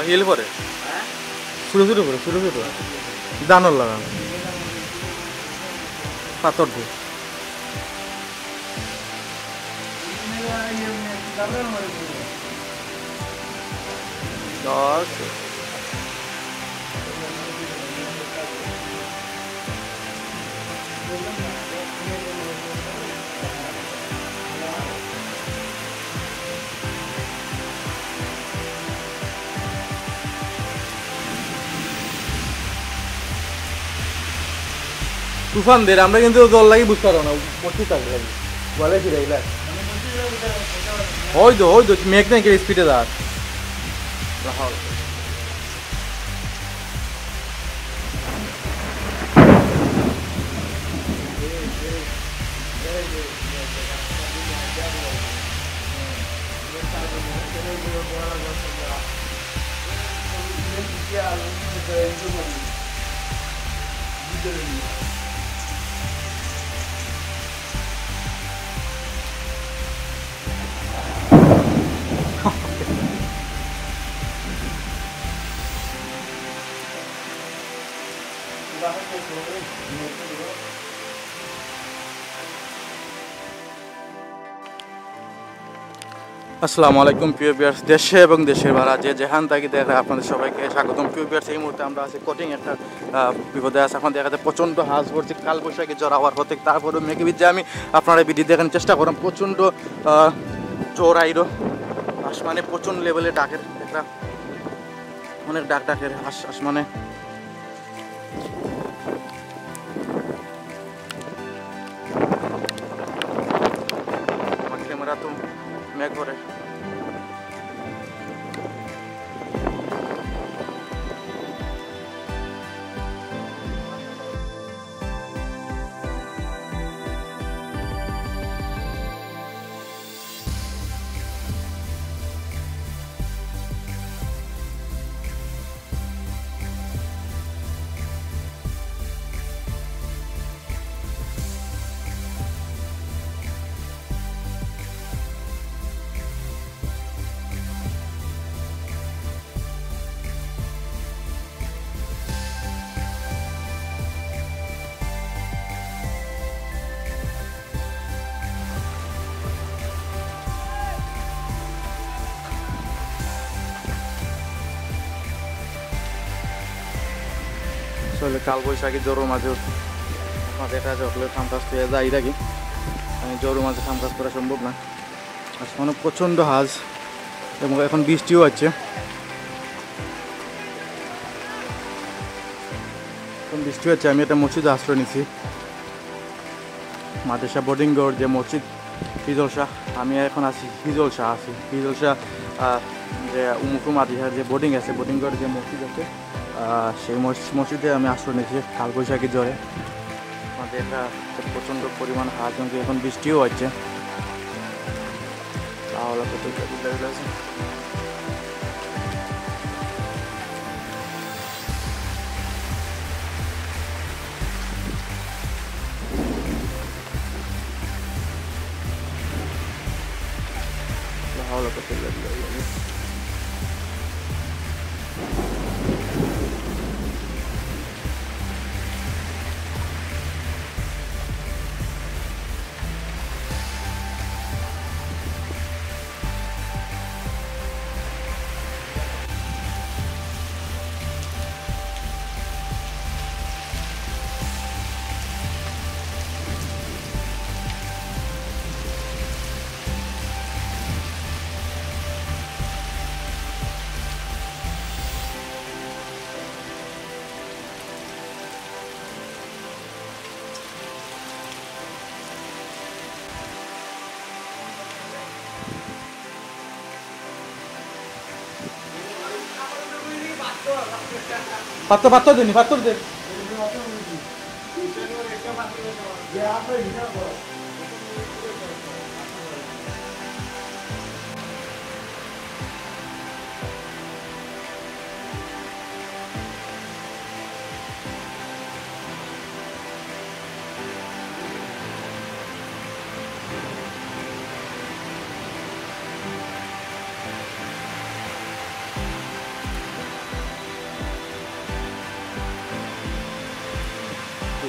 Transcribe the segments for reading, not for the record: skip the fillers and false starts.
Hill পরে ছোটো ছোটো করে ছোটো ছোটো দানর লাগানো পাথর দিয়ে তুফান দের আমরা কিন্তু জল লাগি বুঝতে পারো না পড়তে থাকবে বলে ফিরাইলা হয়তো মেঘ নাই স্পিডে দাঁড় আসসালামু আলাইকুম প্রিয় ভিউয়ার্স, দেশে এবং দেশের বাইরে যে যেখান থেকে দেখে আপনাদের সবাইকে স্বাগতম। প্রিয় ভিউয়ার্স, এই মুহূর্তে আমরা আছি কঠিন একটা বিপদে আছে। এখন দেখা যায় প্রচণ্ড হাঁস ভরছে, কালবৈশাখী ঝড় হওয়ার হতে তারপরেও মেঘে ভিজে আমি আপনারা ভিডিও দেখার চেষ্টা করলাম। প্রচণ্ড ঝড় আইরো আসমানে প্রচণ্ড লেভেলে ডাকের একটা অনেক ডাকের আসমানে আমার ক্যামেরা তো মেঘ ভরে আসলে কালবৈশাখী ঝড়ের মাঝে দেখা যাচ্ছে কাম কাজ পেয়ে যাই থাকি, ঝড়ের মাঝে কাম কাজ করা সম্ভব না। আসলে প্রচণ্ড হাজ এবং এখন বৃষ্টিও আছে। এখন বৃষ্টি হচ্ছে, আমি একটা মসজিদে আশ্রয় নিছি, মাদ্রাসা বোর্ডিং ঘর যে মসজিদ হিজল শাহ। আমি এখন আছি হিজল শাহ যে উমুকু মাদ্রাসার যে বোর্ডিং আছে, বোর্ডিং ঘর যে মসজিদ আছে সেই মসজিদে আমি আশ্রয় নিয়েছি কালবৈশাখী ঝড়ে। আমাদের প্রচণ্ড পরিমাণ হাত, কিন্তু এখন বৃষ্টিও হচ্ছে। তাহলে পাত্র দেনি পাত্র দে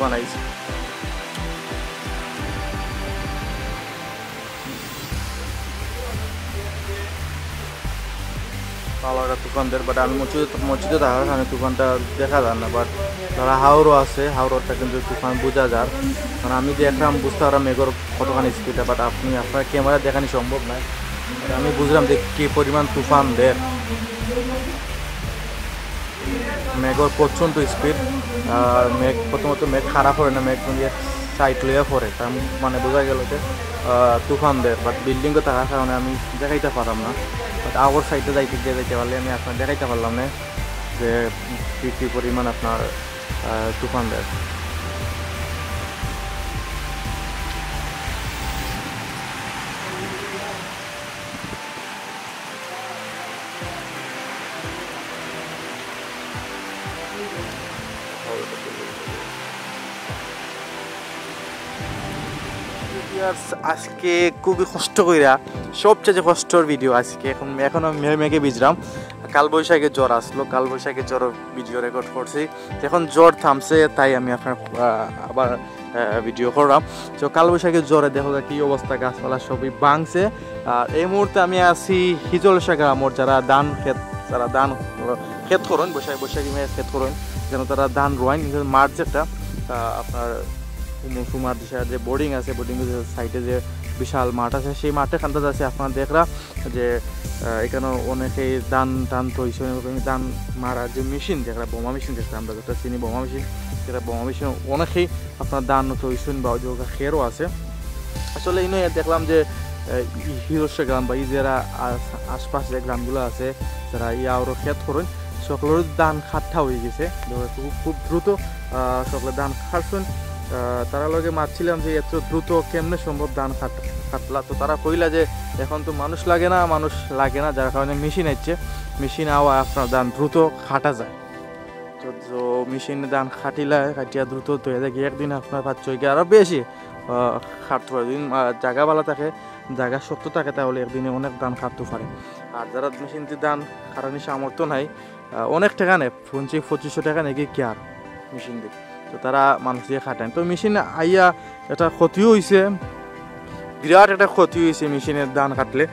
তুফান আইছে। ভালো একটা তুফান দেয়, বাট আমি মসজিদে থাকার কারণে তুফানটা দেখা যায় না, বাট ধরা হাওড়ও আছে, হাওড়টা কিন্তু তুফান বোঝা যায়। কারণ আমি দেখলাম বুঝতে পারলাম মেঘর কতখানি স্পিডটা, বাট আপনার ক্যামেরা দেখানি সম্ভব নয়। আমি বুঝলাম যে কী পরিমাণ তুফান দেয়, মেঘর প্রচণ্ড স্পিড। আর মেঘ প্রথমত মেঘ খারাপ হয় না, মেঘ সাইড লইয়া পড়ে, তার মানে বোঝা গেল যে তুফান দেয়। বাট বিল্ডিংও থাকার কারণে আমি দেখাইতে পারলাম না, বাট আগর সাইডে যাইতে পারলে আমি আপনার দেখাইতে পারলাম না যে কী পরিমাণ আপনার তুফান দেয়। আজকে খুবই কষ্ট কইরা, সবচেয়ে কষ্টের ভিডিও আজকে। এখন মেঘে ভিজলাম, কালবৈশাখী জ্বর আসলো, কালবৈশাখী জ্বর ভিডিও রেকর্ড করছি। এখন জ্বর থামছে, তাই আমি আপনার আবার ভিডিও করলাম। তো কালবৈশাখী জ্বরে দেখো কি অবস্থা, গাছপালা সবই ভাঙছে। আর এই মুহূর্তে আমি আছি হিজলশাখা মোড়, যারা ধান ক্ষেত করেন, বৈশাখী মেয়ের ক্ষেত করেন, যেন তারা ধান রোয়েন। মাঠ যেটা আপনার কুমার দিশার যে বোর্ডিং আছে, বোর্ডিংয়ের সাইডে যে বিশাল মাঠ আছে, সেই মাঠে খান্তা যাচ্ছে। আপনারা দেখরা যে এখানে অনেকেই ধান তৈছে, ধান মারার যে মেশিন, যেটা বোমা মেশিন, যেটা আমরা যেটা চিনি বোমা মেশিন, সেটা বোমা মেশিন অনেকেই আপনার ধান তৈছেন বা খেরও আছে। আসলে এই নয়, দেখলাম যে হিরোসা গ্রাম বা যারা আশপাশ যে গ্রামগুলো আছে, যারা আরও ক্ষেত করেন, সকলের ধান খাট্টা হয়ে গেছে, খুব দ্রুত সকলে ধান খাটছেন। তারা লগে মারছিলাম যে এত দ্রুত কেমনে সম্ভব ধান খাটলা। তো তারা কইলা যে এখন তো মানুষ লাগে না, যার কারণে মেশিন আসছে, মেশিন আওয়া আপনার ধান দ্রুত খাটা যায়। তো মেশিনে ধান কাটিয়া দ্রুত তৈরি যায়, একদিন আপনার 5-6 আরও বেশি খাটতে পারে। যদি জায়গা ভালো থাকে, জায়গা শক্ত থাকে, তাহলে একদিনে অনেক ধান খাটতে পারে। আর যারা মেশিন দিয়ে ধান খাটানোর সামর্থ্য নাই, অনেক টাকা নেয়, 2500 টাকা নাকি কি আর মেশিন দিয়ে, তো তারা মানুষ দিয়ে খাটায়। তো মেশিন আইয়া একটা ক্ষতিও হয়েছে, বিরাট একটা ক্ষতি হয়েছে মেশিনের ধান কাটলে।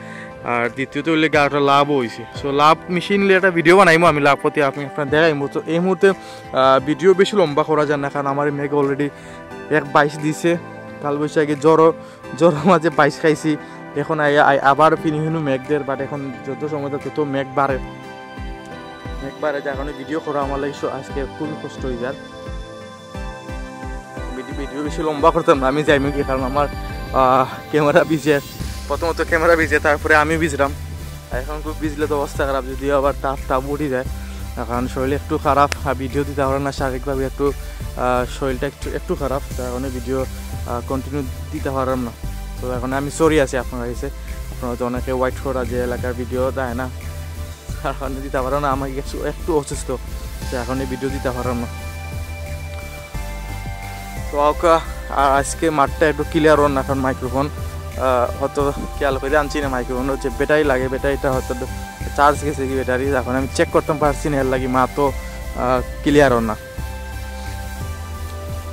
আর দ্বিতীয়ত হইলে একটা লাভও হয়েছে। সো লাভ মেশিন নিয়ে একটা ভিডিও বানাইমো আমি, লাভ প্রতি আপনার দেখাইমো। তো এই মুহূর্তে ভিডিও বেশি লম্বা করা যায় না, কারণ আমার মেঘ অলরেডি 1-22 দিছে। কালবৈশাখী জ্বর মাঝে 22 খাইছি, এখন আবার ফিনু মেঘদের, বাট এখন যত সময় তত মেঘ বাড়ে, যার কারণে ভিডিও করা আমার লাগে আজকে খুবই কষ্ট হয়ে যায়। ভিডিও বেশি লম্বা করতাম না, আমি যাইমি কি, কারণ আমার ক্যামেরা ভিজে, প্রথমত ক্যামেরা ভিজে, তারপরে আমি ভিজলাম। এখন খুব ভিজলে তো অবস্থা খারাপ, যদিও আবার টাপ উঠে যায়, কারণ শরীর একটু খারাপ, ভিডিও দিতে পারে না, শারীরিকভাবে একটু শরীরটা একটু খারাপ, তার কারণে ভিডিও কন্টিনিউ দিতে পারলাম না। তো এখন আমি সরি আছি আপনার কাছে, আপনারা তো অনেকে ওয়াইট করা যে এলাকার ভিডিও দেয় না, তার কারণে দিতে পারো না। আমাকে একটু অসুস্থ, তো এখন এই ভিডিও দিতে পারলাম না। তো আজকে মাঠটা একটু ক্লিয়ার হন না, এখন মাইক্রোফোন হয়তো খেয়াল করে আনছি না, মাইক্রোফোন হচ্ছে ব্যাটারি লাগে, ব্যাটারিটা হয়তো চার্জ গেছে কি ব্যাটারি, এখন আমি চেক করতে পারছি না, এর লাগে মা তো ক্লিয়ার হন না।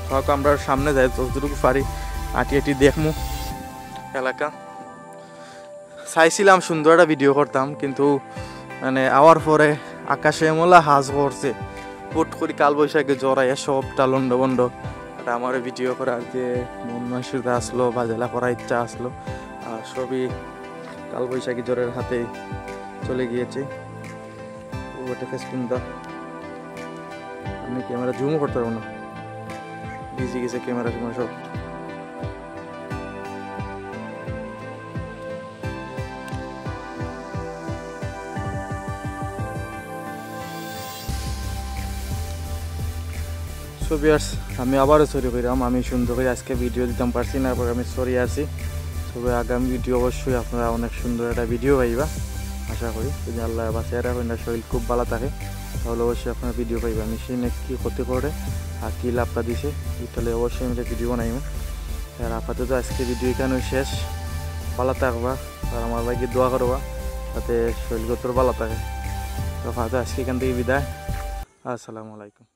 হয়তো আমরা সামনে যাই, যতটুকু পারি আটি দেখমু এলাকা। চাইছিলাম সুন্দর একটা ভিডিও করতাম, কিন্তু মানে আওয়ার পরে আকাশে মোলা হাজ করছে, হুট করে কালবৈশাখী জ্বর আইয়া সবটা লন্ড বন্ড। আমার ভিডিও করার যে মন মানসিকতা আসলো, বাজেলা করার ইচ্ছা আসলো, সবই কালবৈশাখী জ্বরের হাতে চলে গিয়েছে। ওটা ফেসবুকটা আমি ক্যামেরা জুমও করতে পারবো না, ভিজে গেছে ক্যামেরা সব। সো ভিউয়ার্স, আমি আবারও সরি কইরাম, আমি সুন্দর করে আজকে ভিডিও দিতাম পারছি না, আমি সরি আছি। তবে আগামী ভিডিও অবশ্যই আপনারা অনেক সুন্দর একটা ভিডিও পাইবা আশা করি। যদি আল্লাহ বাঁচিয়ে রাখেন, শরীর খুব ভালো থাকে, তাহলে অবশ্যই আপনারা ভিডিও পাইবা। মেশিনে কী ক্ষতি করে আর কী লাভটা দিছে, তাহলে অবশ্যই আমি ভিডিও বানাইব। আর আপাতত আজকে ভিডিও এখানে শেষ। ভালো থাকবা আর আমার লাগে দোয়া করবা, যাতে শরীর ভালো থাকে। তো আজকে এখান থেকে বিদায়, আসসালামু আলাইকুম।